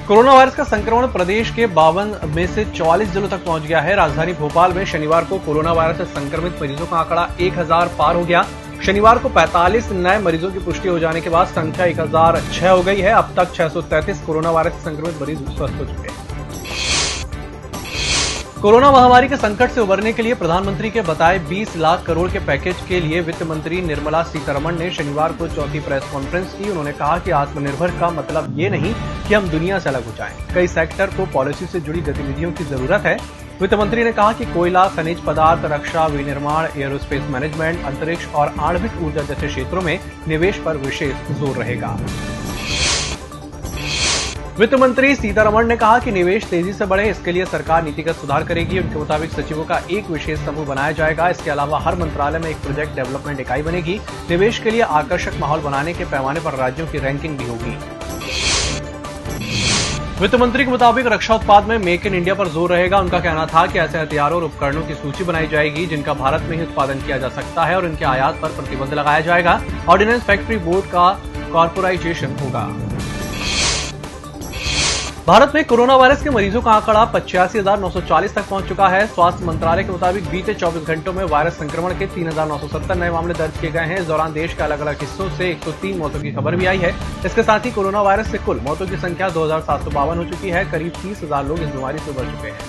Corona virus का संक्रमण प्रदेश के 52 में से 44 जिलों तक पहुंच गया है। राजधानी भोपाल में शनिवार को कोरोना वायरस से संक्रमित मरीजों का आंकड़ा 1000 पार हो गया। शनिवार को 45 नए मरीजों की पुष्टि हो जाने के बाद संख्या 1006 हो गई है। अब तक 633 कोरोना वायरस से संक्रमित मरीज स्वस्थ हो चुके हैं। कोरोना महामारी के संकट से उबरने के लिए प्रधानमंत्री के बताए 20 लाख करोड़ के पैकेज के लिए वित्त मंत्री निर्मला सीतारमण ने शनिवार को चौथी प्रेस कॉन्फ्रेंस की। उन्होंने कहा कि आत्मनिर्भर का मतलब ये नहीं कि हम दुनिया से अलग हो जाएं। कई सेक्टर को पॉलिसी से जुड़ी गतिविधियों की जरूरत है। वित्त मंत्री ने कहा कि कोयला, खनिज पदार्थ, रक्षा, विनिर्माण, एयरोस्पेस मैनेजमेंट, अंतरिक्ष और आणविक ऊर्जा जैसे क्षेत्रों में निवेश पर विशेष जोर रहेगा। वित्त मंत्री सीतारमण ने कहा कि निवेश तेजी से बढ़े, इसके लिए सरकार नीतिगत सुधार करेगी। उनके मुताबिक सचिवों का एक विशेष समूह बनाया जाएगा। इसके अलावा हर मंत्रालय में एक प्रोजेक्ट डेवलपमेंट इकाई बनेगी। निवेश के लिए आकर्षक माहौल बनाने के पैमाने पर राज्यों की रैंकिंग भी होगी। वित्त मंत्री के मुताबिक रक्षा उत्पाद में मेक इन इंडिया पर जोर रहेगा। उनका कहना था कि ऐसे हथियारों और उपकरणों की सूची बनाई जाएगी जिनका भारत में ही उत्पादन किया जा सकता है और इनके आयात पर प्रतिबंध लगाया जाएगा। ऑर्डिनेंस फैक्ट्री बोर्ड का कॉर्पोराइजेशन होगा। भारत में कोरोना वायरस के मरीजों का आंकड़ा 85,940 तक पहुंच चुका है। स्वास्थ्य मंत्रालय के मुताबिक बीते 24 घंटों में वायरस संक्रमण के 3,970 नए मामले दर्ज किए गए हैं। इस दौरान देश के अलग अलग हिस्सों से 103 मौतों की खबर भी आई है। इसके साथ ही कोरोना वायरस से कुल मौतों की संख्या 2,752 हो चुकी है। करीब 30,000 लोग इस बीमारी से उबर चुके हैं।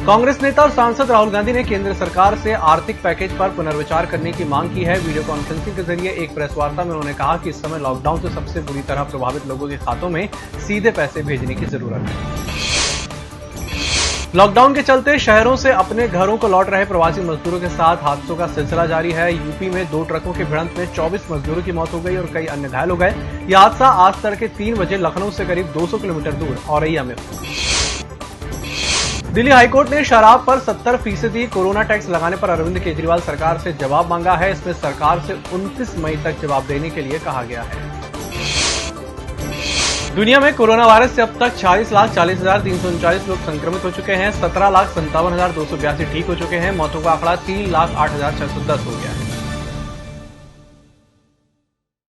कांग्रेस नेता और सांसद राहुल गांधी ने केंद्र सरकार से आर्थिक पैकेज पर पुनर्विचार करने की मांग की है। वीडियो कॉन्फ्रेंसिंग के जरिए एक प्रेस वार्ता में उन्होंने कहा कि इस समय लॉकडाउन से सबसे बुरी तरह प्रभावित लोगों के खातों में सीधे पैसे भेजने की जरूरत है। लॉकडाउन के चलते शहरों से अपने घरों को लौट रहे प्रवासी मजदूरों के साथ हादसों का सिलसिला जारी है। यूपी में 2 ट्रकों की भिड़ंत में 24 मजदूरों की मौत हो गई और कई अन्य घायल हो गए। यह हादसा आज तड़के 3 बजे लखनऊ से करीब 200 किलोमीटर दूर औरैया में हुआ। दिल्ली हाईकोर्ट ने शराब पर 70% कोरोना टैक्स लगाने पर अरविंद केजरीवाल सरकार से जवाब मांगा है। इसमें सरकार से 29 मई तक जवाब देने के लिए कहा गया है। दुनिया में कोरोना वायरस से अब तक 46,40,339 लोग संक्रमित हो चुके हैं। 17,57,282 ठीक हो चुके हैं। मौतों का आंकड़ा 3,08,610 हो गया।